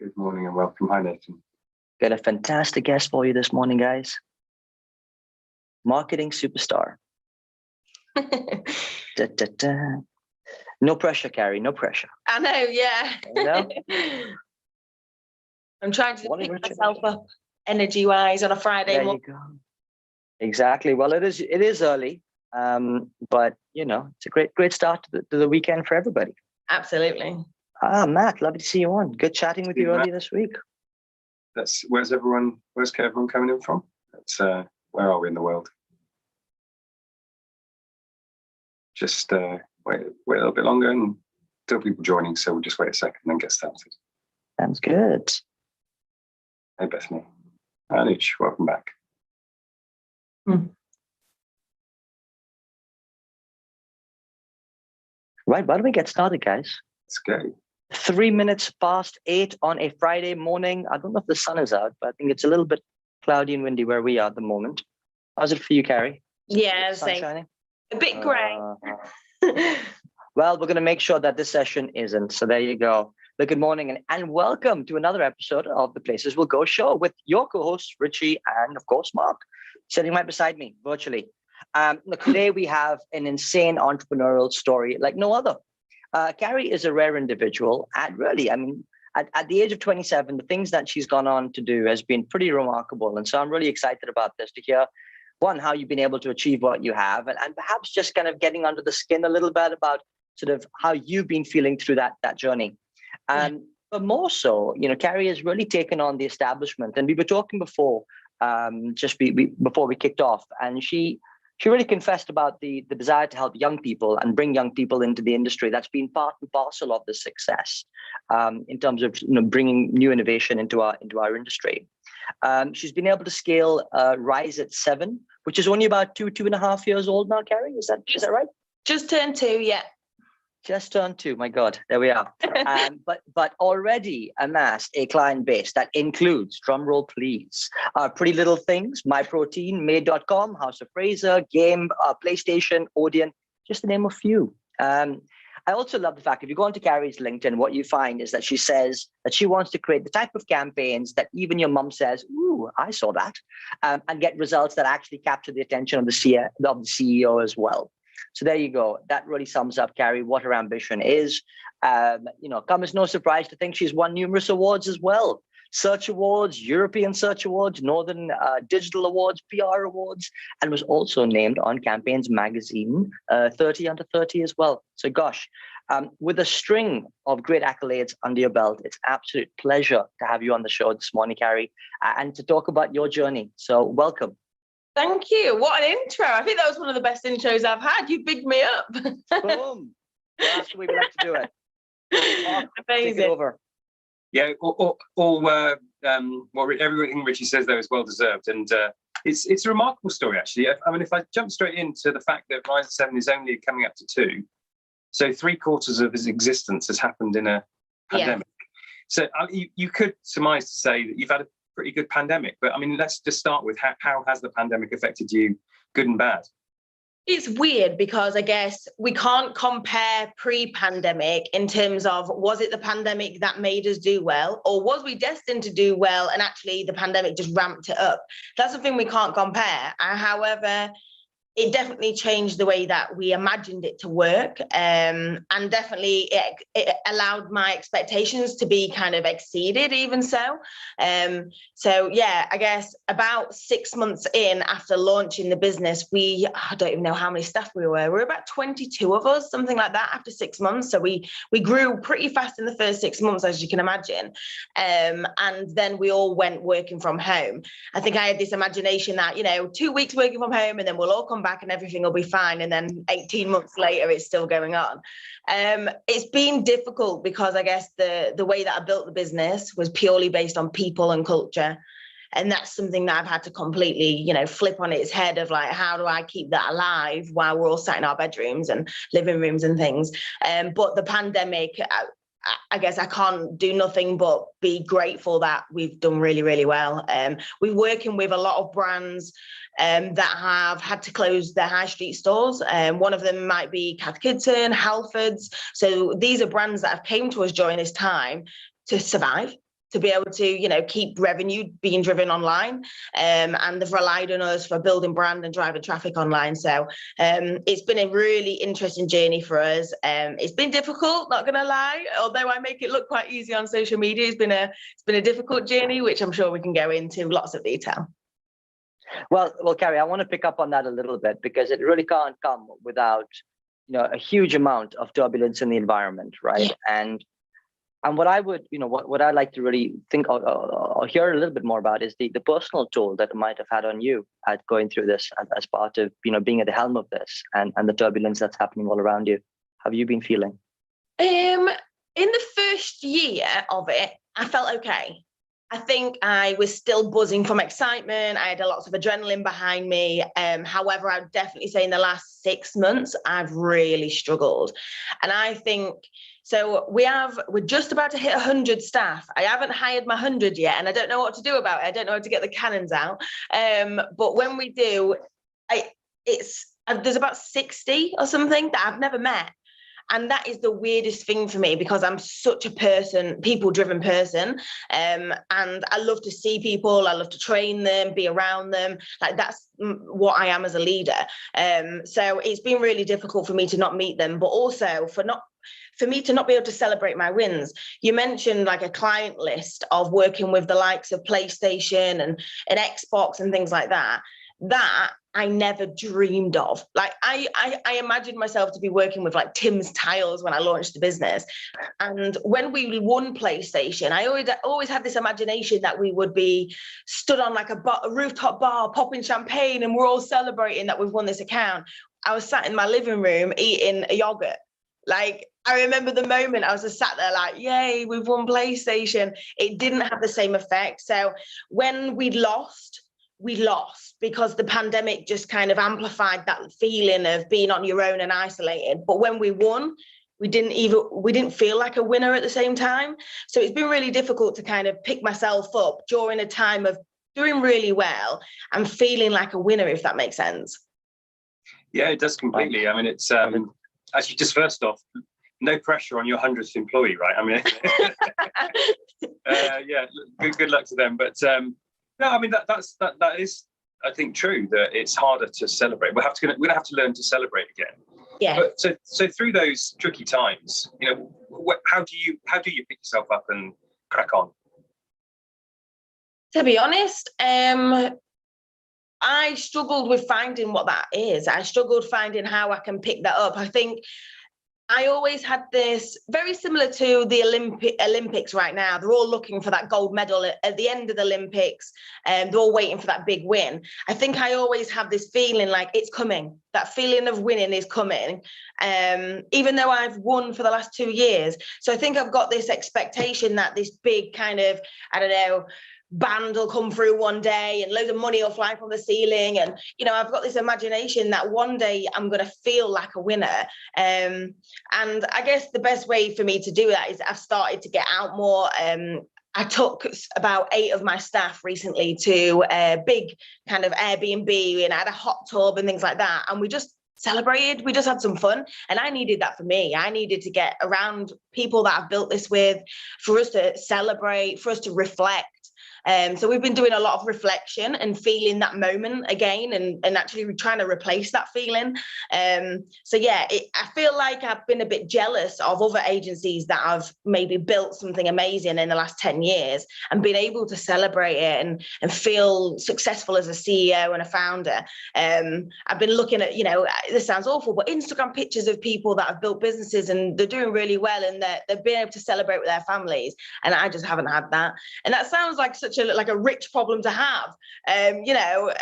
Good morning and welcome. Hi, Nathan. Got a fantastic guest for you this morning, guys. Marketing superstar. Da, da, da. No pressure, Carrie, no pressure. I know, yeah. You know? I'm trying to pick myself up energy-wise on a Friday morning. There you go. Exactly. Well, it is early, but you know, it's a great start to the weekend for everybody. Absolutely. Matt, lovely to see you on. Good chatting with you earlier this week. Where's everyone coming in from? Where are we in the world? Just wait a little bit longer and still people joining, so we'll just wait a second and then get started. Sounds good. Hey, Bethany. Anuj, welcome back. Right, why don't we get started, guys? Let's go. 3 minutes past 8 on a Friday morning. I don't know if the sun is out, but I think it's a little bit cloudy and windy where we are at the moment. How's it for you, Carrie? Yeah, sun same. shining? A bit grey. Well, we're going to make sure that this session isn't. So there you go. But good morning and welcome to another episode of the Places We'll Go show with your co-hosts, Richie and, of course, Mark, sitting right beside me virtually. Look, today we have an insane entrepreneurial story like no other. Carrie is a rare individual, and really, I mean, at the age of 27, the things that she's gone on to do has been pretty remarkable. And so I'm really excited about this to hear, one, how you've been able to achieve what you have, and perhaps just kind of getting under the skin a little bit about sort of how you've been feeling through that journey. But more so, you know, Carrie has really taken on the establishment. And we were talking before, before we kicked off, and she really confessed about the desire to help young people and bring young people into the industry. That's been part and parcel of the success in terms of bringing new innovation into our industry. She's been able to scale Rise at 7, which is only about 2.5 years old now. Carrie, is that right? Just turned 2, yeah. Just turned 2. My God, there we are. But already amassed a client base that includes, drumroll please, Pretty Little Things, MyProtein, Made.com, House of Fraser, Game, PlayStation, ODEON, just to name a few. I also love the fact, if you go onto Carrie's LinkedIn, what you find is that she says that she wants to create the type of campaigns that even your mum says, ooh, I saw that, and get results that actually capture the attention of the CEO as well. So there you go. That really sums up, Carrie, what her ambition is. Come as no surprise to think she's won numerous awards as well. Search Awards, European Search Awards, Northern Digital Awards, PR Awards, and was also named on Campaigns Magazine 30 Under 30 as well. So gosh, with a string of great accolades under your belt, it's an absolute pleasure to have you on the show this morning, Carrie, and to talk about your journey. So welcome. Thank you. What an intro. I think that was one of the best intros I've had. You bigged me up. Boom. That's the way we like to do it. Mark, amazing. Take it over. Yeah, everything Richie says there is well deserved, and it's a remarkable story actually. I mean, if I jump straight into the fact that Rise at 7 is only coming up to 2, so 3/4 of his existence has happened in a pandemic. Yeah. So you could surmise to say that you've had a pretty good pandemic, but I mean, let's just start with how has the pandemic affected you, good and bad? It's weird because I guess we can't compare pre-pandemic in terms of, was it the pandemic that made us do well, or was we destined to do well and actually the pandemic just ramped it up? That's something we can't compare. However, it definitely changed the way that we imagined it to work, and definitely it allowed my expectations to be kind of exceeded even so. So yeah, I guess about 6 months in after launching the business, I don't even know how many staff we were about 22 of us, something like that, after 6 months. So we grew pretty fast in the first 6 months, as you can imagine. And then we all went working from home. I think I had this imagination that, 2 weeks working from home and then we'll all come back and everything will be fine, and then 18 months later it's still going on. It's been difficult because I guess the way that I built the business was purely based on people and culture, and that's something that I've had to completely flip on its head of like, how do I keep that alive while we're all sat in our bedrooms and living rooms and things. But the pandemic, I guess I can't do nothing but be grateful that we've done really, really well. We're working with a lot of brands that have had to close their high street stores. One of them might be Cath Kidston, Halfords. So these are brands that have came to us during this time to survive, to be able to, you know, keep revenue being driven online. And they've relied on us for building brand and driving traffic online. So it's been a really interesting journey for us. It's been difficult, not gonna lie, although I make it look quite easy on social media. It's been a difficult journey, which I'm sure we can go into lots of detail. Well, Carrie, I want to pick up on that a little bit, because it really can't come without, you know, a huge amount of turbulence in the environment, right? Yeah. And what I would, you know, what I like to really think or hear a little bit more about is the personal toll that it might have had on you at going through this as part of, you know, being at the helm of this and the turbulence that's happening all around you. How have you been feeling? In the first year of it, I felt okay. I think I was still buzzing from excitement. I had lots of adrenaline behind me. However, I would definitely say in the last 6 months, I've really struggled. And I think, so we're just about to hit 100 staff. I haven't hired my 100 yet, and I don't know what to do about it. I don't know how to get the cannons out. But when we do, there's about 60 or something that I've never met. And that is the weirdest thing for me, because I'm such a people-driven person. And I love to see people. I love to train them, be around them. Like, that's what I am as a leader. So it's been really difficult for me to not meet them, but also for me to not be able to celebrate my wins. You mentioned like a client list of working with the likes of PlayStation and Xbox and things like that. That I never dreamed of. Like I imagined myself to be working with like Tim's Tiles when I launched the business. And when we won PlayStation, I always had this imagination that we would be stood on like a rooftop bar, popping champagne, and we're all celebrating that we've won this account. I was sat in my living room eating a yogurt. Like, I remember the moment I was just sat there like, yay, we've won PlayStation. It didn't have the same effect. So when we lost because the pandemic just kind of amplified that feeling of being on your own and isolated. But when we won, we didn't feel like a winner at the same time. So it's been really difficult to kind of pick myself up during a time of doing really well and feeling like a winner, if that makes sense. Yeah, it does completely. I mean, it's actually, just first off, no pressure on your 100th employee, right? I mean, yeah, good luck to them. But no, I mean that is, I think, true that it's harder to celebrate. We're gonna have to learn to celebrate again. Yeah. But so through those tricky times, you know, how do you pick yourself up and crack on? To be honest, I struggled with finding what that is. I struggled finding how I can pick that up. I think I always had this, very similar to the Olympics right now. They're all looking for that gold medal at the end of the Olympics, and they're all waiting for that big win. I think I always have this feeling like it's coming. That feeling of winning is coming, even though I've won for the last 2 years. So I think I've got this expectation that this big kind of, I don't know, band will come through one day and loads of money will fly from the ceiling, and you know, I've got this imagination that one day I'm going to feel like a winner. And I guess the best way for me to do that is I've started to get out more. I took about 8 of my staff recently to a big kind of Airbnb, and I had a hot tub and things like that, and we just celebrated. We just had some fun, and I needed that for me. I needed to get around people that I've built this with, for us to celebrate, for us to reflect. So we've been doing a lot of reflection and feeling that moment again, and actually trying to replace that feeling. So yeah, I feel like I've been a bit jealous of other agencies that have maybe built something amazing in the last 10 years and been able to celebrate it and feel successful as a CEO and a founder. I've been looking at, you know, this sounds awful, but Instagram pictures of people that have built businesses and they're doing really well, and they've been able to celebrate with their families. And I just haven't had that. And that sounds like such a rich problem to have, you know,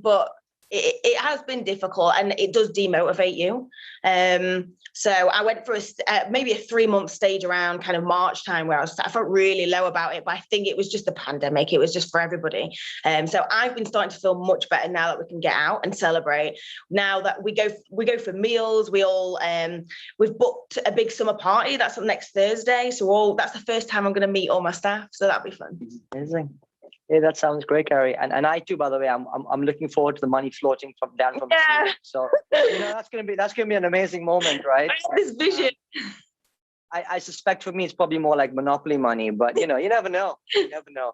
but it has been difficult, and it does demotivate you. So I went for maybe a 3-month stage around kind of March time where I felt really low about it, but I think it was just the pandemic. It was just for everybody. So I've been starting to feel much better now that we can get out and celebrate. Now that we go for meals, we've booked a big summer party that's up next Thursday. So that's the first time I'm going to meet all my staff. So that'll be fun. Amazing. Yeah, that sounds great, Carrie. And I too, by the way, I'm looking forward to the money floating down from the ceiling. So you know, that's gonna be an amazing moment, right? I have this vision. I suspect for me, it's probably more like monopoly money, but you never know. You never know.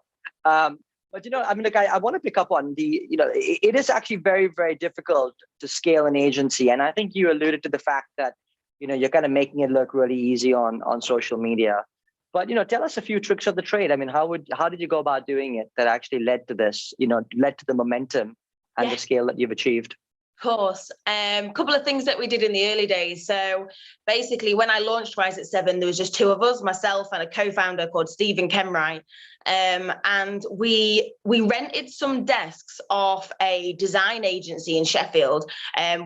But I mean, look, I want to pick up on it is actually very, very difficult to scale an agency. And I think you alluded to the fact that, you're kind of making it look really easy on social media. But, tell us a few tricks of the trade. I mean, how did you go about doing it that actually led to this, led to the momentum and the scale that you've achieved? Of course. Couple of things that we did in the early days. So basically, when I launched Rise at 7, there was just two of us, myself and a co-founder called Ken Wright. And we rented some desks off a design agency in Sheffield.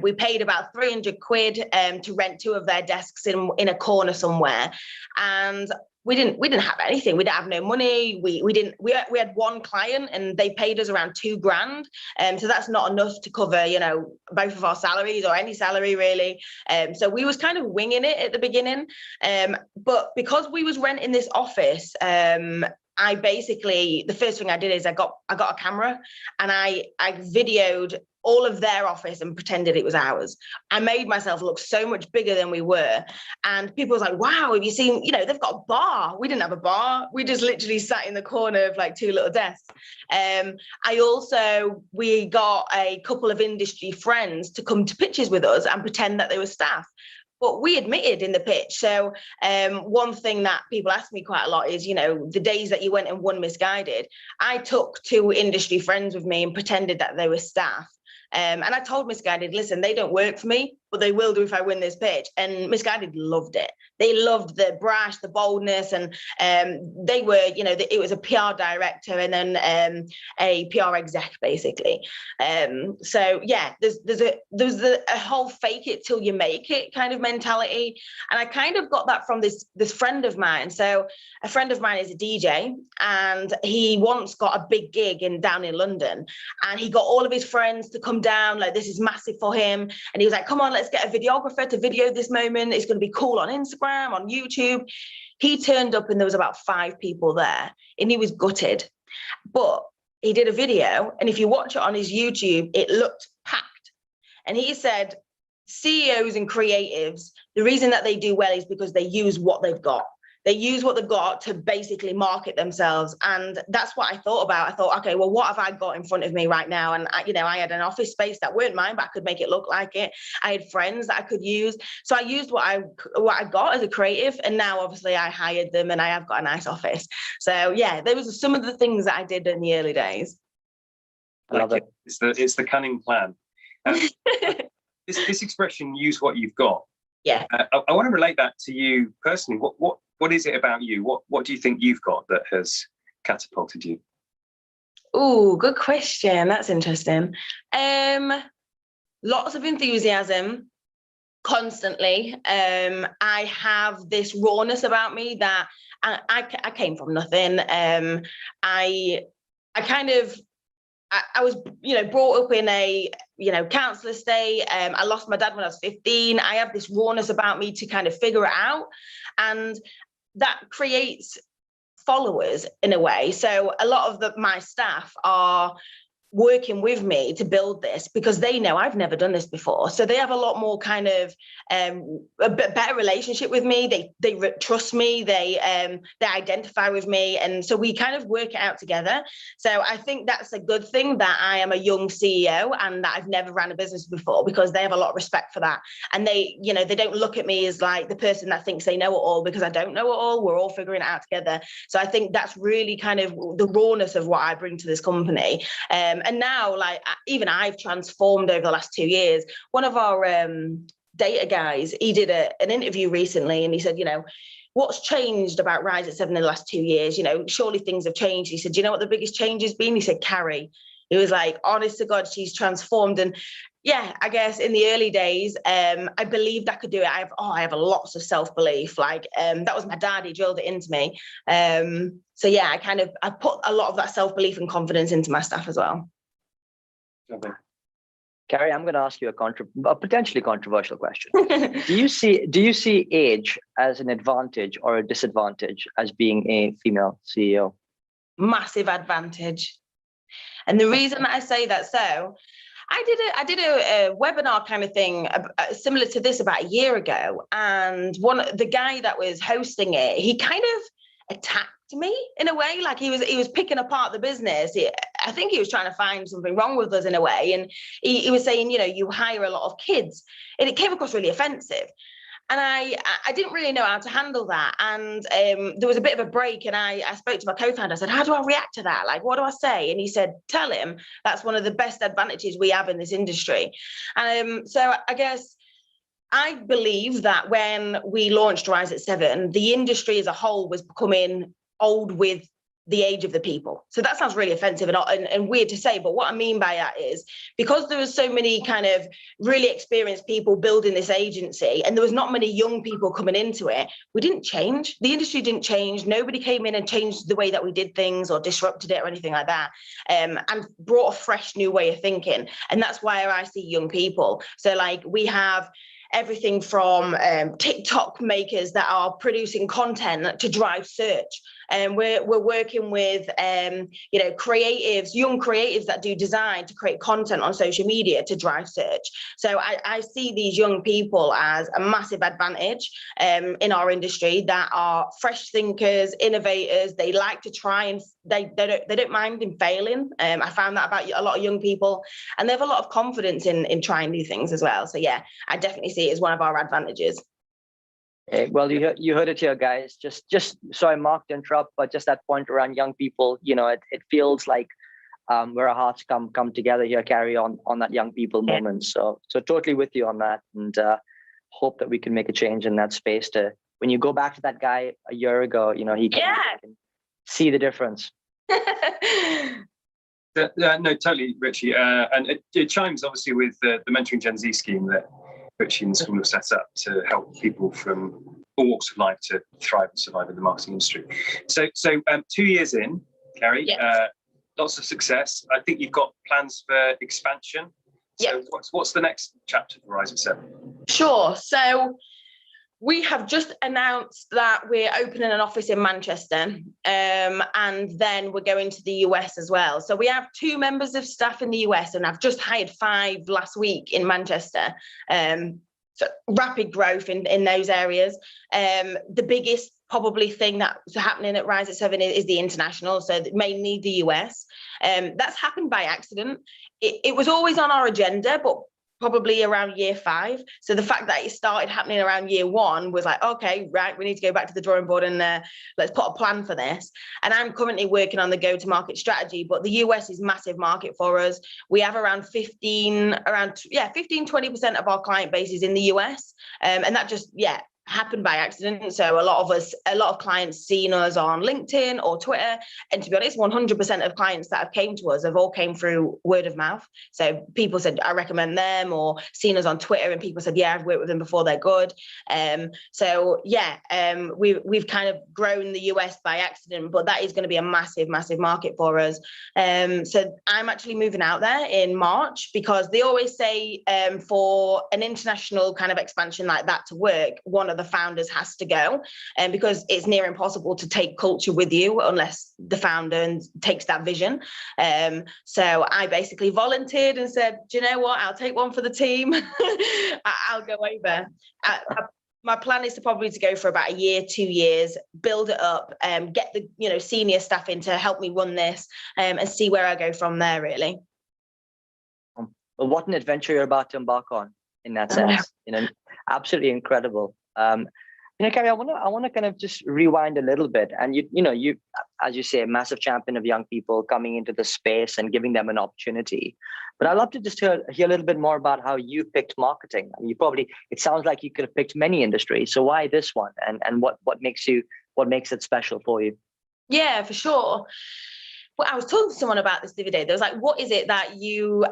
We paid about 300 quid to rent two of their desks in a corner somewhere. And we didn't have anything. We didn't have no money. We had one client and they paid us around $2,000. So that's not enough to cover, both of our salaries or any salary really. So we was kind of winging it at the beginning. But because we was renting this office, the first thing I did is I got a camera and I videoed all of their office and pretended it was ours. I made myself look so much bigger than we were. And people was like, wow, have you seen, they've got a bar. We didn't have a bar. We just literally sat in the corner of like two little desks. We got a couple of industry friends to come to pitches with us and pretend that they were staff. But we admitted in the pitch. So one thing that people ask me quite a lot is, the days that you went and won Missguided, I took two industry friends with me and pretended that they were staff. And I told Missguided, listen, they don't work for me, but they will do if I win this pitch. And Missguided loved it. They loved the brash, the boldness, and they were, it was a PR director and then a PR exec, basically. So yeah, there's a whole fake it till you make it kind of mentality. And I kind of got that from this friend of mine. So a friend of mine is a DJ and he once got a big gig down in London and he got all of his friends to come down, like this is massive for him. And he was like, come on, let's get a videographer to video this moment. It's going to be cool on Instagram, on YouTube. He turned up and there was about 5 people there and he was gutted. But he did a video and if you watch it on his YouTube, it looked packed. And he said, CEOs and creatives, the reason that they do well is because they use what they've got. They use what they've got to basically market themselves. And that's what I thought about. I thought, okay, well, what have I got in front of me right now? And I had an office space that weren't mine, but I could make it look like it. I had friends that I could use. So I used what I got as a creative. And now obviously I hired them and I have got a nice office. So yeah, there was some of the things that I did in the early days. I love it. It's the cunning plan. This expression, use what you've got. Yeah. I want to relate that to you personally. What is it about you? What do you think you've got that has catapulted you? Oh, good question. That's interesting. Lots of enthusiasm constantly. I have this rawness about me that I came from nothing. I was, brought up in a, council estate. I lost my dad when I was 15. I have this rawness about me to kind of figure it out. And that creates followers in a way. So a lot of my staff are working with me to build this because they know I've never done this before. So they have a lot more kind of a better relationship with me. They trust me. They identify with me. And so we kind of work it out together. So I think that's a good thing that I am a young CEO and that I've never ran a business before because they have a lot of respect for that. And they don't look at me as like the person that thinks they know it all because I don't know it all. We're all figuring it out together. So I think that's really kind of the rawness of what I bring to this company. And now, even I've transformed over the last 2 years. One of our data guys, he did an interview recently and he said, what's changed about Rise at 7 in the last 2 years? Surely things have changed. He said, do you know what the biggest change has been? He said, Carrie. He was like, honest to God, she's transformed. And yeah, I guess in the early days, I believed I could do it. I have lots of self-belief. That was my dad, he drilled it into me. So yeah, I put a lot of that self-belief and confidence into my staff as well. Okay. Carrie, I'm going to ask you a potentially controversial question. Do you see age as an advantage or a disadvantage as being a female CEO? Massive advantage. And the reason that I say that, so I did a webinar kind of thing similar to this about a year ago, and the guy that was hosting it, he kind of attacked me in a way, like he was picking apart the business. I think he was trying to find something wrong with us in a way, and he was saying, you hire a lot of kids, and it came across really offensive. And I didn't really know how to handle that. And there was a bit of a break, and I spoke to my co-founder. I said, how do I react to that? Like, what do I say? And he said, tell him that's one of the best advantages we have in this industry. And so I guess I believe that when we launched Rise at 7, the industry as a whole was becoming old with the age of the people. So that sounds really offensive and weird to say, but what I mean by that is because there was so many kind of really experienced people building this agency, and there was not many young people coming into it, we didn't change. The industry didn't change. Nobody came in and changed the way that we did things or disrupted it or anything like that, and brought a fresh new way of thinking. And that's why I see young people. So like we have everything from TikTok makers that are producing content to drive search. And we're working with creatives, young creatives that do design to create content on social media to drive search. So I see these young people as a massive advantage in our industry, that are fresh thinkers, innovators. They like to try, and they don't mind in failing. I found that about a lot of young people, and they have a lot of confidence in trying new things as well. So yeah, I definitely see it as one of our advantages. Okay, well, you heard it here, guys. Just sorry, Mark, to interrupt, but just that point around young people, it feels like where our hearts come together here, Carrie, on that young people moment. So totally with you on that, and hope that we can make a change in that space. To when you go back to that guy a year ago, he can see the difference. No, totally, Richie, and it chimes obviously with the Mentoring Gen Z scheme that Richie and the school have set up to help people from all walks of life to thrive and survive in the marketing industry. So 2 years in, Carrie, lots of success. I think you've got plans for expansion. So what's the next chapter for Rise at 7? Sure. So we have just announced that we're opening an office in Manchester, and then we're going to the US as well. So we have 2 members of staff in the US, and I've just hired 5 last week in Manchester. So rapid growth in those areas. The biggest probably thing that's happening at Rise at 7 is the international, so mainly the US. That's happened by accident. It was always on our agenda, but probably around year 5. So the fact that it started happening around year 1 was like, okay, right, we need to go back to the drawing board and let's put a plan for this. And I'm currently working on the go-to-market strategy, but the US is a massive market for us. We have around 15-20% of our client base is in the US. And that just, happened by accident. So a lot of clients seen us on LinkedIn or Twitter, and to be honest, 100% of clients that have came to us have all came through word of mouth. So people said, I recommend them, or seen us on Twitter, and people said, I've worked with them before, they're good. We've kind of grown the US by accident, but that is going to be a massive market for us. So I'm actually moving out there in March, because they always say for an international kind of expansion like that to work, one of the founders has to go, and because it's near impossible to take culture with you unless the founder takes that vision. So I basically volunteered and said, do you know what, I'll take one for the team. I'll go over. My plan is to go for about a year, 2 years, build it up, get the senior staff in to help me run this, and see where I go from there, really. Well, what an adventure you're about to embark on in that sense. Absolutely incredible. Carrie, I want to kind of just rewind a little bit, and you, as you say, a massive champion of young people coming into the space and giving them an opportunity. But I'd love to just hear a little bit more about how you picked marketing. I mean, it sounds like you could have picked many industries. So why this one, and what makes it special for you? Yeah, for sure. Well, I was talking to someone about this the other day. They was like, where is it that you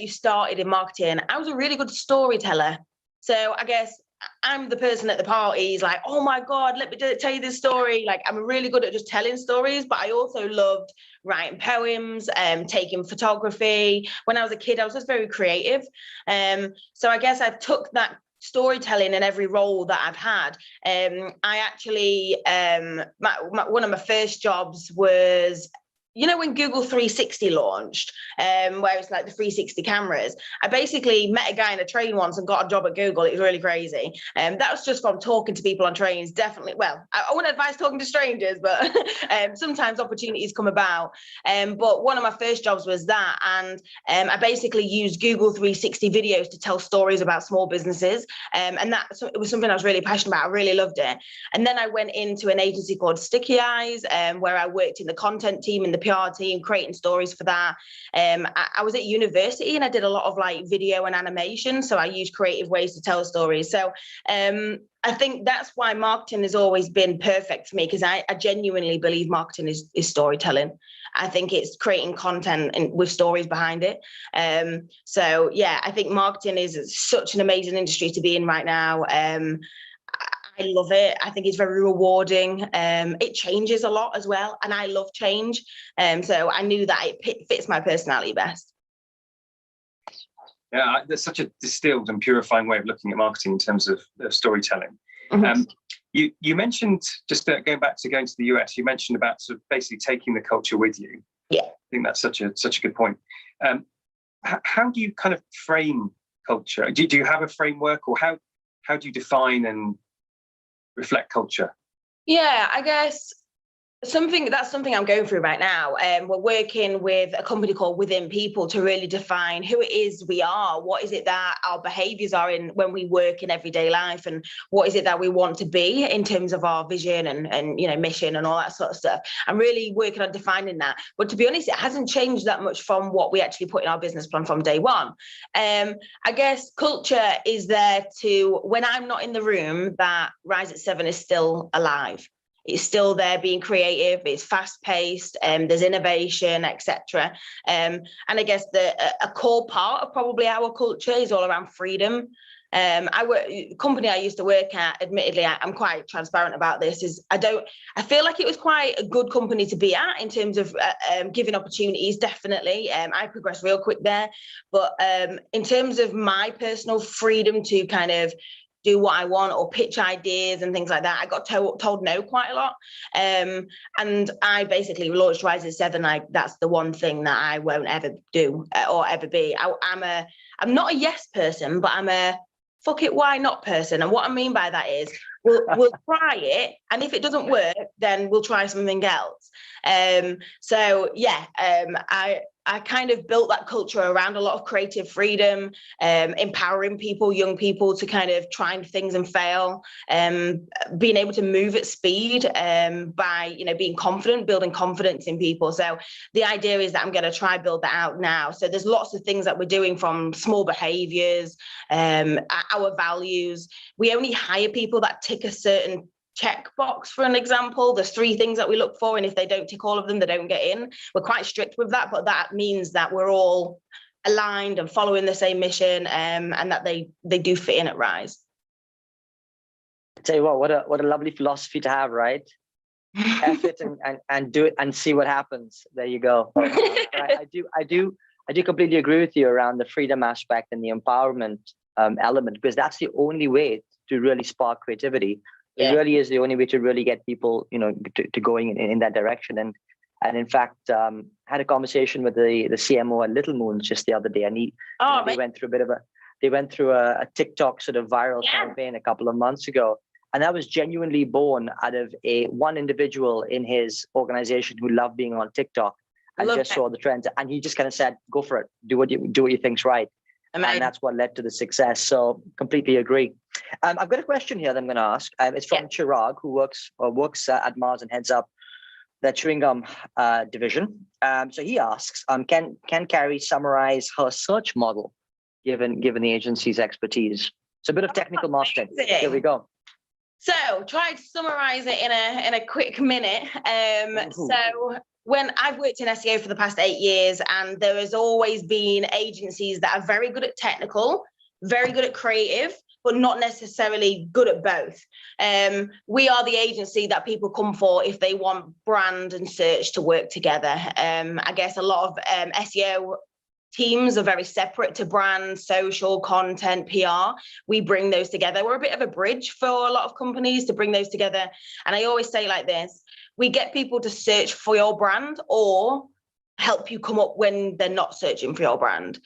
started in marketing? I was a really good storyteller. So I guess I'm the person at the parties like, oh my God, let me tell you this story. Like, I'm really good at just telling stories, but I also loved writing poems, taking photography. When I was a kid, I was just very creative. So I guess I took that storytelling in every role that I've had. I actually, one of my first jobs was you know, when Google 360 launched, where it's like the 360 cameras, I basically met a guy in a train once and got a job at Google. It was really crazy. That was just from talking to people on trains, definitely. Well, I wouldn't advise talking to strangers, but sometimes opportunities come about. But one of my first jobs was that. And I basically used Google 360 videos to tell stories about small businesses. And it was something I was really passionate about. I really loved it. And then I went into an agency called Sticky Eyes, where I worked in the content team and the PR team, creating stories for that. I was at university and I did a lot of like video and animation. So I used creative ways to tell stories. So I think that's why marketing has always been perfect for me, because I genuinely believe marketing is storytelling. I think it's creating content and with stories behind it. So yeah, I think marketing is such an amazing industry to be in right now. I love it. I think it's very rewarding. It changes a lot as well, and I love change. So I knew that it fits my personality best. Yeah, there's such a distilled and purifying way of looking at marketing in terms of storytelling. Mm-hmm. You mentioned, just going to the US, you mentioned about sort of basically taking the culture with you. Yeah, I think that's such a good point. How do you kind of frame culture? Do you have a framework, or how do you define and reflect culture? Yeah, I guess that's something I'm going through right now. We're working with a company called Within People to really define who it is we are. What is it that our behaviors are in when we work in everyday life, and what is it that we want to be in terms of our vision and you know, mission and all that sort of stuff. I'm really working on defining that. But to be honest, it hasn't changed that much from what we actually put in our business plan from day one. I guess culture is there to, when I'm not in the room, that Rise at 7 is still alive. It's still there being creative, it's fast-paced, there's innovation, etc. And I guess a core part of probably our culture is all around freedom. The company I used to work at, admittedly, I'm quite transparent about this, I feel like it was quite a good company to be at in terms of giving opportunities, definitely. I progressed real quick there. But in terms of my personal freedom to kind of do what I want or pitch ideas and things like that, I got told no quite a lot. And I basically launched Rise at 7. That's the one thing that I won't ever do or ever be. I'm not a yes person, but I'm a fuck it, why not person. And what I mean by that is we'll try it, and if it doesn't work, then we'll try something else. So yeah, I kind of built that culture around a lot of creative freedom, empowering people, young people, to kind of try things and fail, being able to move at speed by, you know, being confident, building confidence in people. So the idea is that I'm going to try build that out now. So there's lots of things that we're doing, from small behaviors, our values. We only hire people that tick a certain checkbox. For an example, there's 3 things that we look for, and if they don't tick all of them, they don't get in. We're quite strict with that, but that means that we're all aligned and following the same mission, and that they do fit in at Rise. I tell you what a lovely philosophy to have, right? Effort and do it and see what happens. There you go. I do completely agree with you around the freedom aspect and the empowerment element, because that's the only way to really spark creativity. It really is the only way to really get people, you know, to going in that direction. And in fact, had a conversation with the CMO at Little Moons just the other day, and they went through a TikTok sort of viral campaign a couple of months ago, and that was genuinely born out of one individual in his organization who loved being on TikTok and saw the trends, and he just kind of said, "Go for it, do what you think's right." And that's what led to the success. So completely agree. I've got a question here that I'm going to ask. It's from Chirag, who works at Mars and heads up the chewing gum division. So he asks, can Carrie summarize her search model, given the agency's expertise? It's a bit of technical mastering. Here we go. So try to summarize it in a quick minute. So when I've worked in SEO for the past 8 years, and there has always been agencies that are very good at technical, very good at creative, but not necessarily good at both. We are the agency that people come for if they want brand and search to work together. I guess a lot of SEO teams are very separate to brand, social, content, PR. We bring those together. We're a bit of a bridge for a lot of companies to bring those together. And I always say like this, we get people to search for your brand or help you come up when they're not searching for your brand.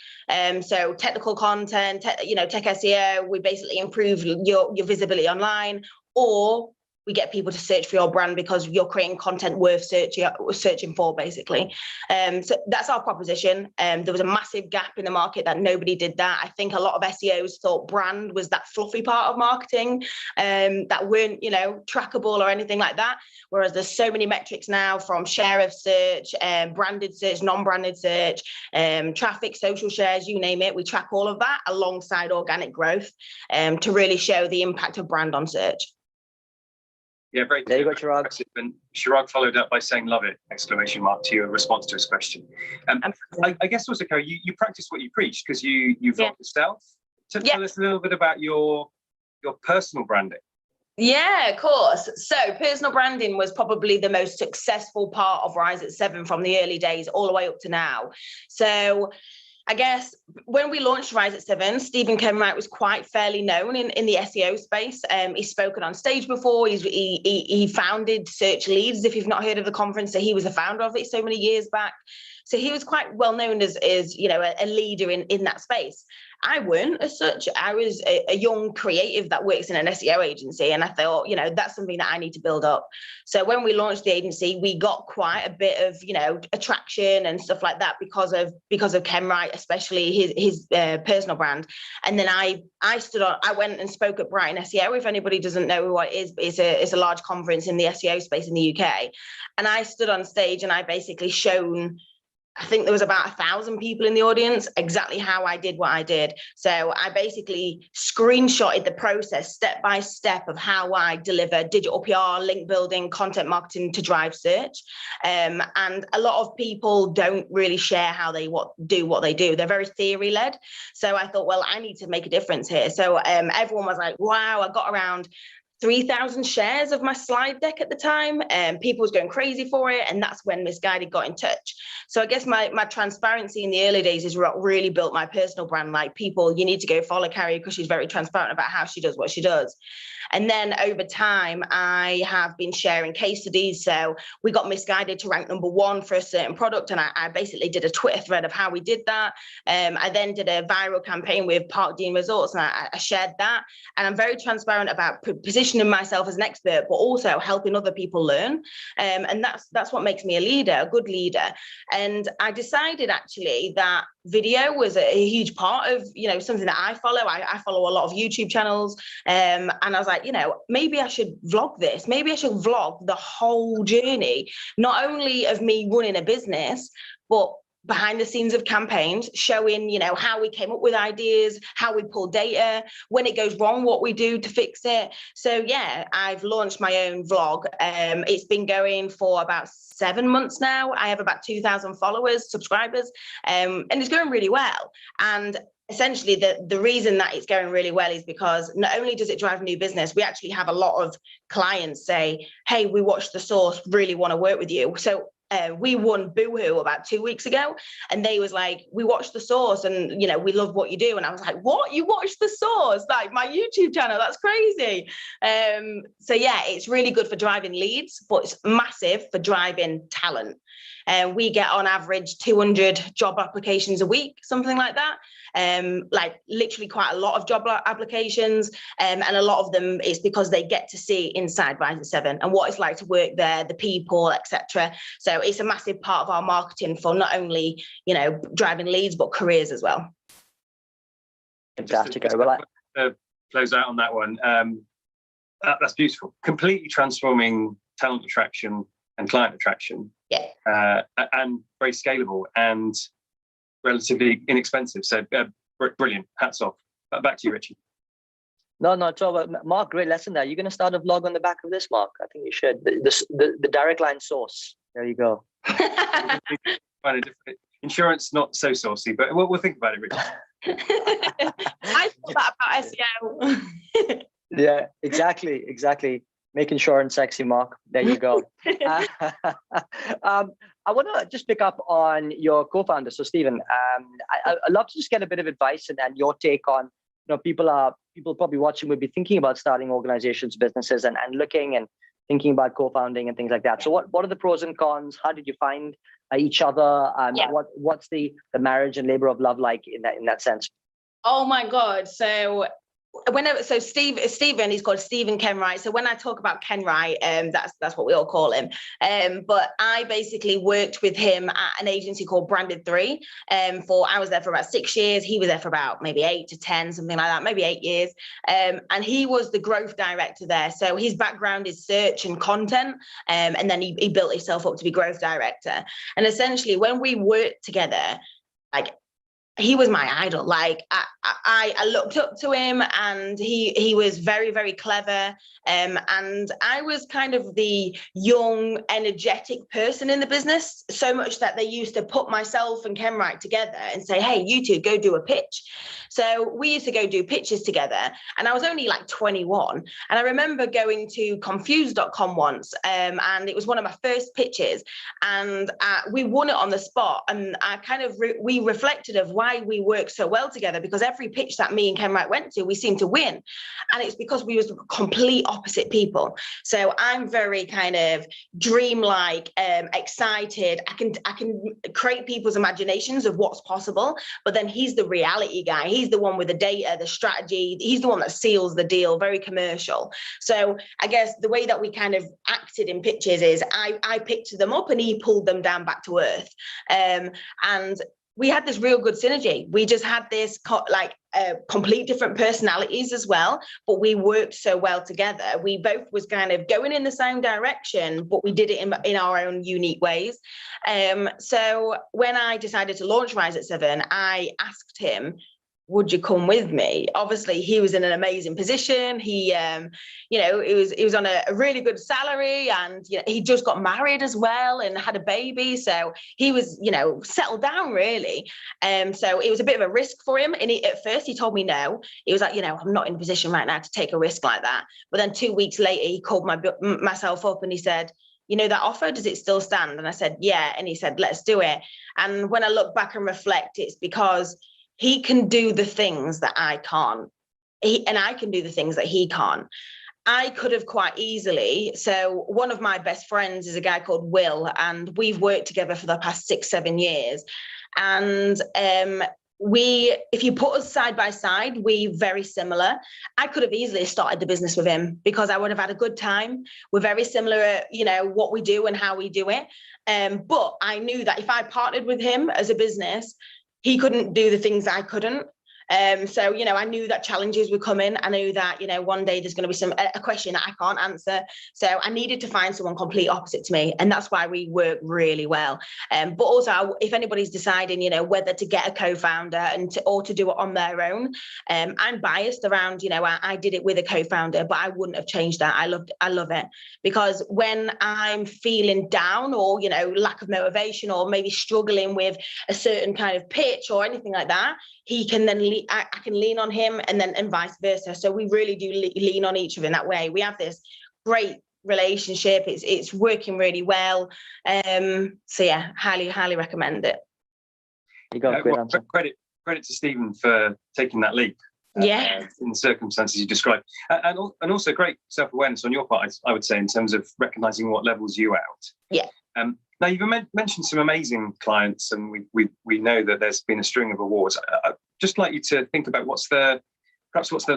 So technical content, tech SEO, we basically improve your visibility online, or we get people to search for your brand because you're creating content worth searching for, basically. So that's our proposition. There was a massive gap in the market that nobody did that. I think a lot of SEOs thought brand was that fluffy part of marketing that weren't, trackable or anything like that. Whereas there's so many metrics now, from share of search, branded search, non-branded search, traffic, social shares, you name it. We track all of that alongside organic growth to really show the impact of brand on search. Yeah, very there you go, Chirag. And Chirag followed up by saying "love it!" exclamation mark to your response to his question. I guess also, Carrie, you practice what you preach because you vlog yourself. Tell us a little bit about your personal branding. Yeah, of course. So personal branding was probably the most successful part of Rise at 7 from the early days all the way up to now. So I guess when we launched Rise at 7, Ken Wright was quite fairly known in the SEO space. He's spoken on stage before. He founded Search Leads, if you've not heard of the conference. So he was the founder of it so many years back. So he was quite well known as a leader in that space. I weren't as such. I was a young creative that works in an SEO agency, and I thought, that's something that I need to build up. So when we launched the agency, we got quite a bit of, attraction and stuff like that because of Ken Wright, especially his personal brand. And then I went and spoke at Brighton SEO. If anybody doesn't know what it is, it's a large conference in the SEO space in the UK. And I stood on stage and I basically shown, I think there was about 1,000 people in the audience, exactly how I did what I did. So I basically screenshotted the process step by step of how I deliver digital PR, link building, content marketing to drive search. And a lot of people don't really share how they do what they do. They're very theory led. So I thought, well, I need to make a difference here. So everyone was like, wow, I got around 3,000 shares of my slide deck at the time, and people was going crazy for it. And that's when Missguided got in touch. So I guess my transparency in the early days is what really built my personal brand. Like, people, you need to go follow Carrie because she's very transparent about how she does what she does. And then over time, I have been sharing case studies. So we got Missguided to rank #1 for a certain product. And I basically did a Twitter thread of how we did that. I then did a viral campaign with Park Dean Resorts, and I shared that. And I'm very transparent about positioning myself as an expert, but also helping other people learn. And that's what makes me a leader, a good leader. And I decided actually that video was a huge part of, something that I follow. I follow a lot of YouTube channels. And I was like, maybe I should vlog this. Maybe I should vlog the whole journey, not only of me running a business, but behind the scenes of campaigns, showing, how we came up with ideas, how we pull data, when it goes wrong, what we do to fix it. So yeah, I've launched my own vlog. It's been going for about 7 months now. I have about 2,000 followers, subscribers, and it's going really well. And essentially, the reason that it's going really well is because not only does it drive new business, we actually have a lot of clients say, hey, we watched The Source, really want to work with you. So we won Boohoo about 2 weeks ago, and they was like, we watched The Source and we love what you do. And I was like, what, you watched The Source? Like, my YouTube channel? That's crazy. So yeah, it's really good for driving leads, but it's massive for driving talent. We get on average 200 job applications a week, something like that. Like literally quite a lot of job applications, and a lot of them is because they get to see inside Rise at 7 and what it's like to work there, the people, etc. So it's a massive part of our marketing for not only driving leads but careers as well. Fantastic. Close out on that one. That's beautiful. Completely transforming talent attraction and client attraction. Yeah. And very scalable and relatively inexpensive. So brilliant. Hats off. Back to you, Richie. No, not at all. Mark, great lesson there. You're going to start a vlog on the back of this, Mark? I think you should. The direct line source. There you go. Find a different insurance, not so saucy, but we'll think about it, Richie. I thought that about SEO. Yeah, exactly. Make insurance sexy, Mark. There you go. I want to just pick up on your co-founder. So Stephen, I'd love to just get a bit of advice and your take on, people probably watching would be thinking about starting organizations, businesses, and looking and thinking about co-founding and things like that. So what are the pros and cons? How did you find each other? What's the marriage and labor of love like in that sense? Oh my God. So Stephen, he's called Stephen Ken Wright. So when I talk about Ken Wright, that's what we all call him. But I basically worked with him at an agency called Branded 3. I was there for about 6 years. He was there for about maybe 8 to 10, something like that, maybe 8 years. And he was the growth director there. So his background is search and content. And then he built himself up to be growth director. And essentially when we worked together, like, he was my idol. Like I looked up to him, and he was very, very clever. And I was kind of the young, energetic person in the business, so much that they used to put myself and Ken Wright together and say, hey, you two go do a pitch. So we used to go do pitches together, and I was only like 21. And I remember going to confused.com once, and it was one of my first pitches, and we won it on the spot. And I kind of we reflected of why we work so well together, because every pitch that me and Ken Wright went to, we seemed to win. And it's because we was complete opposite people. So I'm very kind of dreamlike, excited. I can create people's imaginations of what's possible, but then he's the reality guy. He's the one with the data, the strategy. He's the one that seals the deal, very commercial. So I guess the way that we kind of acted in pitches is I picked them up and he pulled them down back to earth. And we had this real good synergy. We just had this complete different personalities as well, but we worked so well together. We both was kind of going in the same direction, but we did it in our own unique ways. So when I decided to launch Rise at 7, I asked him, would you come with me? Obviously, he was in an amazing position. He, he was on a really good salary, and he just got married as well and had a baby. So he was, settled down really. So it was a bit of a risk for him. And at first he told me no. He was like, I'm not in a position right now to take a risk like that. But then 2 weeks later, he called myself up and he said, that offer, does it still stand? And I said, yeah. And he said, let's do it. And when I look back and reflect, it's because he can do the things that I can't, and I can do the things that he can't. I could have quite easily. So one of my best friends is a guy called Will, and we've worked together for the past 6-7 years. And if you put us side by side, we're very similar. I could have easily started the business with him because I would have had a good time. We're very similar at, what we do and how we do it. But I knew that if I partnered with him as a business, he couldn't do the things I couldn't. So, I knew that challenges would come in. I knew that, one day there's going to be a question that I can't answer. So I needed to find someone complete opposite to me. And that's why we work really well. But also, if anybody's deciding, whether to get a co-founder or to do it on their own, I'm biased around, I did it with a co-founder, but I wouldn't have changed that. I love it, because when I'm feeling down or, lack of motivation, or maybe struggling with a certain kind of pitch or anything like that, he can then I can lean on him, and vice versa. So we really do lean on each other in that way. We have this great relationship. It's working really well. So yeah, highly recommend it. You got a great answer. Credit to Stephen for taking that leap. Yeah. In the circumstances you described, and also great self-awareness on your part, I would say, in terms of recognizing what levels you out. Yeah. Now, you've mentioned some amazing clients, and we know that there's been a string of awards. I'd just like you to think about what's the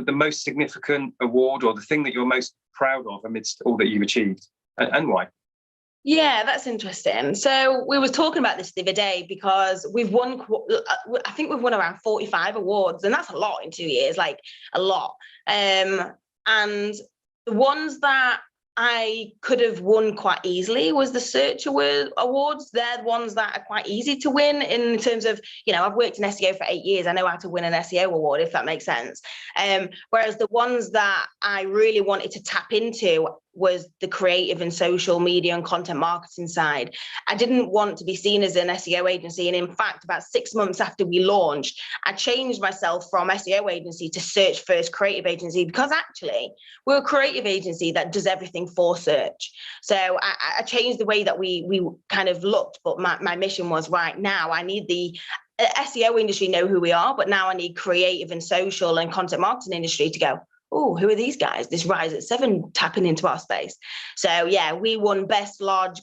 most significant award, or the thing that you're most proud of amidst all that you've achieved, and why. Yeah, that's interesting. So we was talking about this the other day, because we've won, I think we've won around 45 awards, and that's a lot in 2 years, like a lot. And the ones that I could have won quite easily was the Search Awards. They're the ones that are quite easy to win in terms of, I've worked in SEO for 8 years. I know how to win an SEO award, if that makes sense. Whereas the ones that I really wanted to tap into, was the creative and social media and content marketing side. I didn't want to be seen as an SEO agency. And in fact, about 6 months after we launched, I changed myself from SEO agency to search first creative agency, because actually we're a creative agency that does everything for search. So I changed the way that we kind of looked, but my mission was, right now I need the SEO industry know who we are, but now I need creative and social and content marketing industry to go, oh, who are these guys? This Rise at 7 tapping into our space. So yeah, we won best large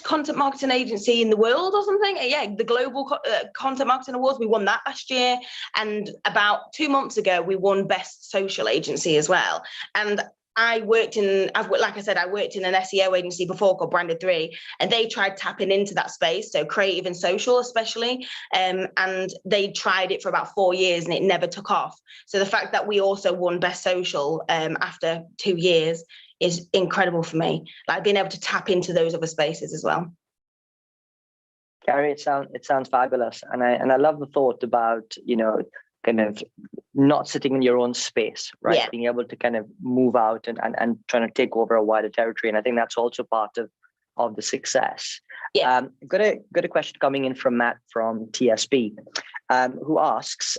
content marketing agency in the world or something. Yeah, the Global Content Marketing Awards, we won that last year. And about 2 months ago, we won best social agency as well. And I worked in an SEO agency before called Branded 3, and they tried tapping into that space, so creative and social especially, and they tried it for about 4 years and it never took off. So the fact that we also won Best Social after 2 years is incredible for me, like being able to tap into those other spaces as well. Carrie, it sounds fabulous, and I love the thought about, kind of not sitting in your own space, right? Yeah. Being able to kind of move out and trying to take over a wider territory. And I think that's also part of the success. Yeah. Got a question coming in from Matt from TSP, who asks,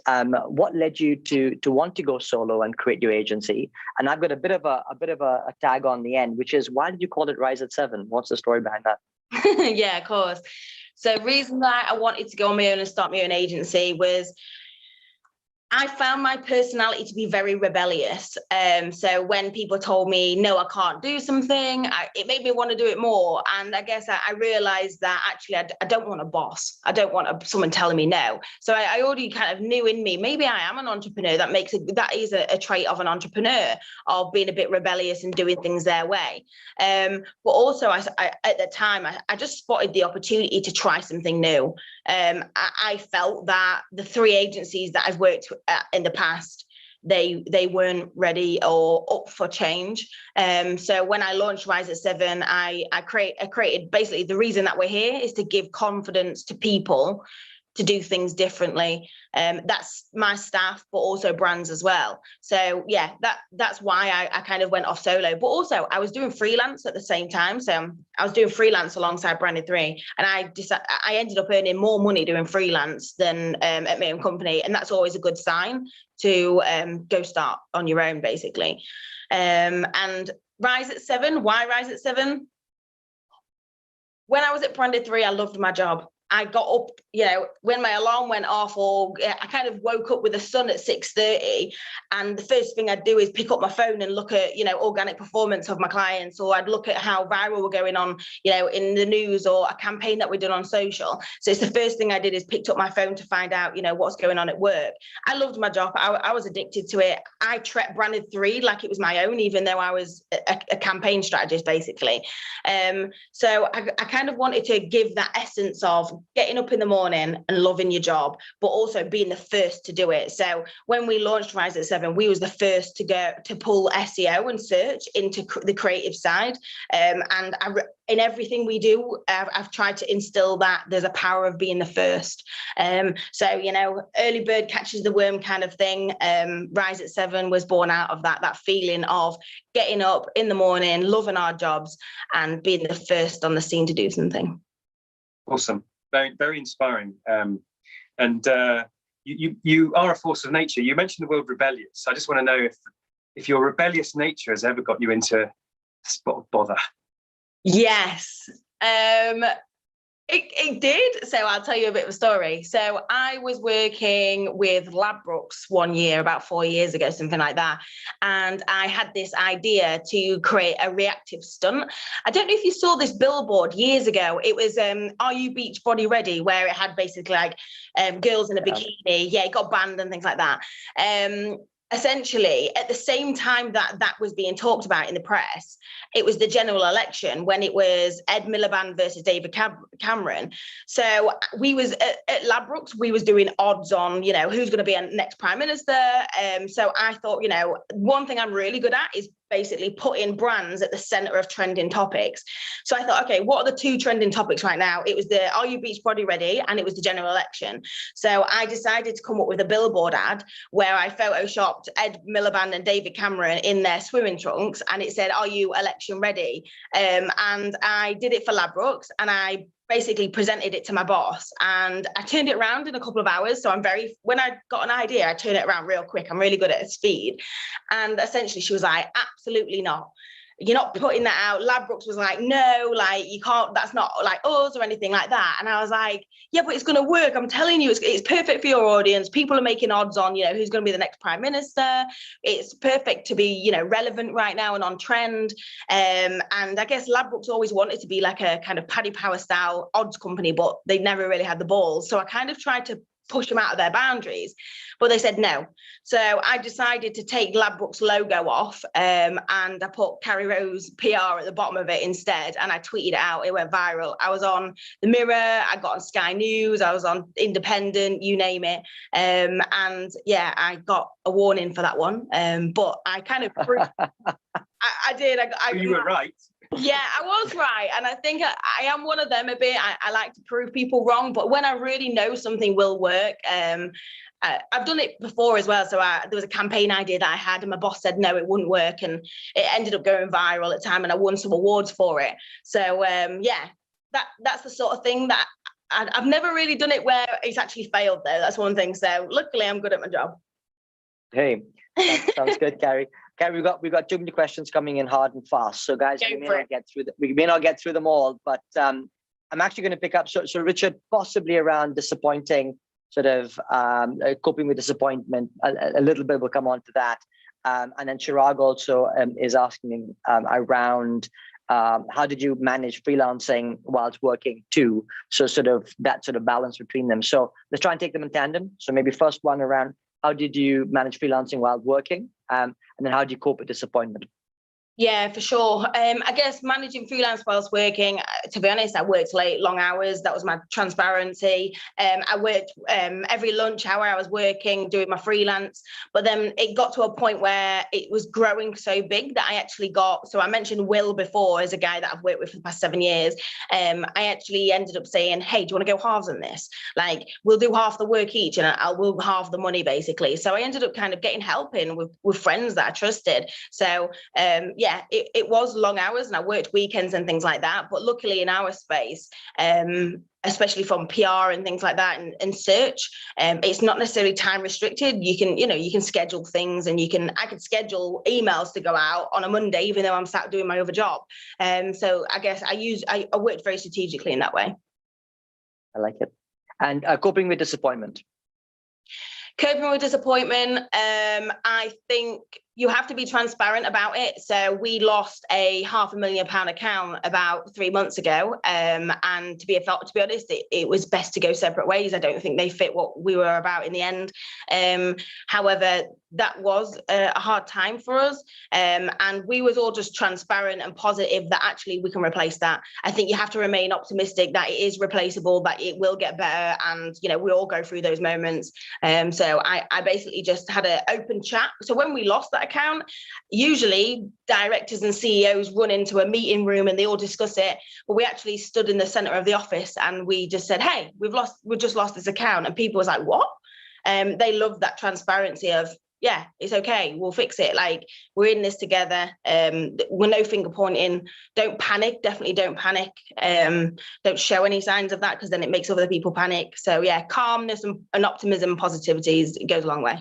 what led you to want to go solo and create your agency? And I've got a bit of a tag on the end, which is, why did you call it Rise at 7? What's the story behind that? Yeah, of course. So reason that I wanted to go on my own and start my own agency was I found my personality to be very rebellious. So when people told me, no, I can't do something, it made me want to do it more. And I guess I realized that actually I don't want a boss. I don't want someone telling me no. So I already kind of knew in me, maybe I am an entrepreneur. That is a trait of an entrepreneur, of being a bit rebellious and doing things their way. But also I at the time, I just spotted the opportunity to try something new. I felt that the 3 agencies that I've worked in the past, they weren't ready or up for change. So when I launched Rise at 7, I created basically, the reason that we're here is to give confidence to people to do things differently. That's my staff, but also brands as well. So yeah, that's why I kind of went off solo. But also I was doing freelance at the same time. So I was doing freelance alongside Branded 3, and I ended up earning more money doing freelance than at my own company. And that's always a good sign to go start on your own, basically. And Rise at 7, why Rise at 7? When I was at Branded 3, I loved my job. I got up, when my alarm went off, or I kind of woke up with the sun at 6:30, and the first thing I'd do is pick up my phone and look at, organic performance of my clients, or I'd look at how viral we're going on, in the news, or a campaign that we're doing on social. So it's the first thing I did is picked up my phone to find out, what's going on at work. I loved my job. I was addicted to it. I treated Branded 3 like it was my own, even though I was a campaign strategist, basically. So I kind of wanted to give that essence of getting up in the morning and loving your job, but also being the first to do it. So when we launched Rise at 7, we was the first to pull SEO and search into the creative side. And in everything we do, I've tried to instill that there's a power of being the first. So, early bird catches the worm kind of thing. Rise at 7 was born out of that feeling of getting up in the morning, loving our jobs, and being the first on the scene to do something. Awesome. Very, very inspiring. And you are a force of nature. You mentioned the word rebellious. I just want to know if your rebellious nature has ever got you into spot of bother. Yes. It did. So I'll tell you a bit of a story. So I was working with Labrox one year, about 4 years ago, something like that. And I had this idea to create a reactive stunt. I don't know if you saw this billboard years ago. It was, Are You Beach Body Ready? Where it had basically like girls in a bikini. Yeah, it got banned and things like that. Essentially, at the same time that was being talked about in the press, it was the general election when it was Ed Miliband versus David Cameron. So we was at Labrox, we was doing odds on, who's going to be our next prime minister. So I thought, one thing I'm really good at is basically putting brands at the center of trending topics. So I thought, okay, what are the 2 trending topics right now? It was the Are You Beach Body Ready? And it was the general election. So I decided to come up with a billboard ad where I photoshopped Ed Miliband and David Cameron in their swimming trunks, and it said, "Are you election ready?" And I did it for Labrox, and I basically presented it to my boss, and I turned it around in a couple of hours. So when I got an idea, I turn it around real quick. I'm really good at speed. And essentially she was like, absolutely not. You're not putting that out. Labrox was like, no, like you can't, that's not like us or anything like that. And I was like, yeah, but it's going to work. I'm telling you, it's perfect for your audience. People are making odds on, who's going to be the next prime minister. It's perfect to be, relevant right now and on trend. And I guess Labrox always wanted to be like a kind of Paddy Power style odds company, but they never really had the balls. So I kind of tried to push them out of their boundaries, but they said no. So I decided to take Labrox logo off, and I put Carrie Rose PR at the bottom of it instead, and I tweeted it out. It went viral. I was on the Mirror, I got on Sky News, I was on Independent, you name it. And yeah, I got a warning for that one, but I kind of I did. You were right. Yeah, I was right. And I think I am one of them a bit. I like to prove people wrong, but when I really know something will work, I've done it before as well. So there was a campaign idea that I had, and my boss said no, it wouldn't work, and it ended up going viral at the time, and I won some awards for it. So yeah, that's the sort of thing that I've never really done it where it's actually failed though. That's one thing. So luckily I'm good at my job. Hey, that sounds good, Carrie. Carrie, we've got too many questions coming in hard and fast. So guys, we may not get through them all, but I'm actually going to pick up. So Richard, possibly around disappointing, sort of coping with disappointment. A little bit will come on to that. And then Chirag also is asking around how did you manage freelancing whilst working too? So sort of that sort of balance between them. So let's try and take them in tandem. So maybe first one around how did you manage freelancing while working? And then how do you cope with disappointment? Yeah, for sure. I guess managing freelance whilst working, to be honest, I worked late, long hours. That was my transparency. I worked every lunch hour I was working, doing my freelance. But then it got to a point where it was growing so big that I actually so I mentioned Will before as a guy that I've worked with for the past 7 years. I actually ended up saying, hey, do you want to go halves on this? Like, we'll do half the work each and we'll halve the money basically. So I ended up kind of getting help in with friends that I trusted. So yeah, it was long hours and I worked weekends and things like that. But luckily in our space, especially from PR and things like that and search, it's not necessarily time restricted. You can schedule things, and I could schedule emails to go out on a Monday, even though I'm sat doing my other job. So I guess I worked very strategically in that way. I like it. And coping with disappointment. Coping with disappointment, I think you have to be transparent about it. So we lost a £500,000 account about 3 months ago. And to be honest, it was best to go separate ways. I don't think they fit what we were about in the end. However, that was a hard time for us. And we was all just transparent and positive that actually we can replace that. I think you have to remain optimistic that it is replaceable, that it will get better. And, we all go through those moments. So I basically just had an open chat. So when we lost that account, usually directors and CEOs run into a meeting room and they all discuss it, but we actually stood in the center of the office and we just said, hey, we've just lost this account. And people was like, what? They loved that transparency of, yeah, it's okay, we'll fix it, like we're in this together. We're no finger pointing. Don't panic, definitely don't panic. Don't show any signs of that, because then it makes other people panic. So yeah, calmness and optimism and positivity it goes a long way.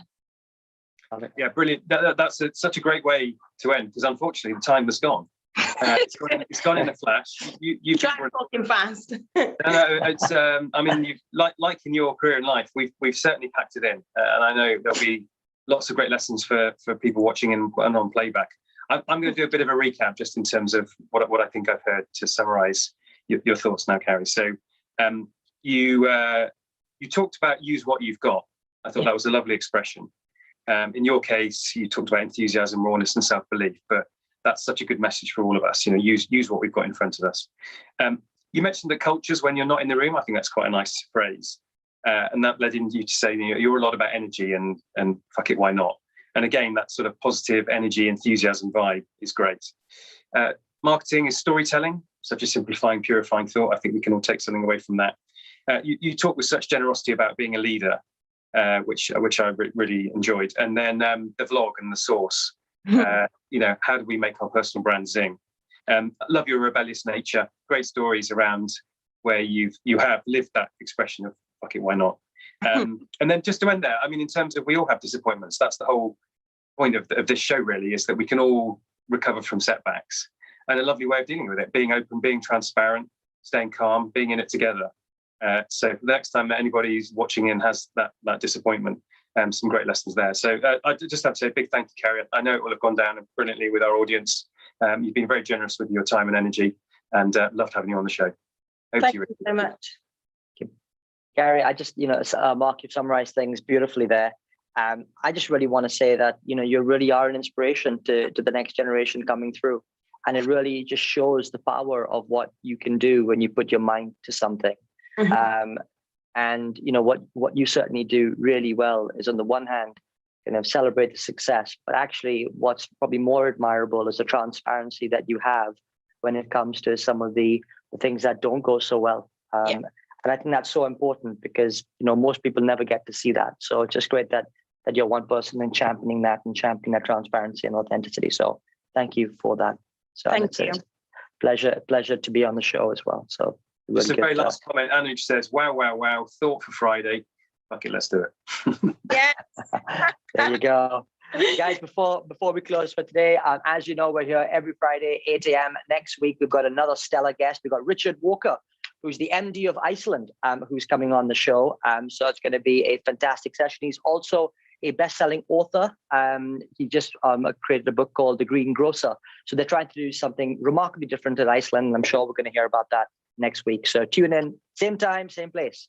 Yeah, brilliant. That's such a great way to end, because unfortunately the time has gone. It's gone in a flash. You've try talking fast. No, it's. I mean, you've like in your career in life, we've certainly packed it in, and I know there'll be lots of great lessons for people watching and on playback. I'm going to do a bit of a recap just in terms of what I think I've heard to summarise your thoughts now, Carrie. So, you talked about use what you've got. I thought that was a lovely expression. In your case, you talked about enthusiasm, rawness, and self-belief, but that's such a good message for all of us. Use what we've got in front of us. You mentioned the cultures when you're not in the room. I think that's quite a nice phrase, and that led into you to say you're a lot about energy and fuck it, why not? And again, that sort of positive energy, enthusiasm vibe is great. Marketing is storytelling. such a simplifying, purifying thought. I think we can all take something away from that. You talk with such generosity about being a leader, which I really enjoyed. And then the vlog and the source. How do we make our personal brand zing? Love your rebellious nature. Great stories around where you have lived that expression of fuck it, why not? And then just to end there, I mean, in terms of we all have disappointments. That's the whole point of this show, really, is that we can all recover from setbacks. And a lovely way of dealing with it, being open, being transparent, staying calm, being in it together. So the next time that anybody's watching in has that disappointment, some great lessons there. So I just have to say a big thank you, Carrie. I know it will have gone down brilliantly with our audience. You've been very generous with your time and energy, and loved having you on the show. Thank you so much. Carrie, I just, Mark, you've summarized things beautifully there. I just really want to say that, you really are an inspiration to the next generation coming through. And it really just shows the power of what you can do when you put your mind to something. And what you certainly do really well is, on the one hand, celebrate the success, but actually what's probably more admirable is the transparency that you have when it comes to some of the things that don't go so well. And I think that's so important because, most people never get to see that. So it's just great that you're one person in championing that transparency and authenticity. So thank you for that. So thank you. Pleasure to be on the show as well. So really just a very last comment. Anuj says, wow, thought for Friday. Okay, let's do it. Yes. There you go. Guys, before we close for today, as you know, we're here every Friday, 8 a.m. Next week, we've got another stellar guest. We've got Richard Walker, who's the MD of Iceland, who's coming on the show. So it's going to be a fantastic session. He's also a best-selling author. He just created a book called The Green Grocer. So they're trying to do something remarkably different at Iceland. And I'm sure we're going to hear about that next week. So tune in, same time, same place.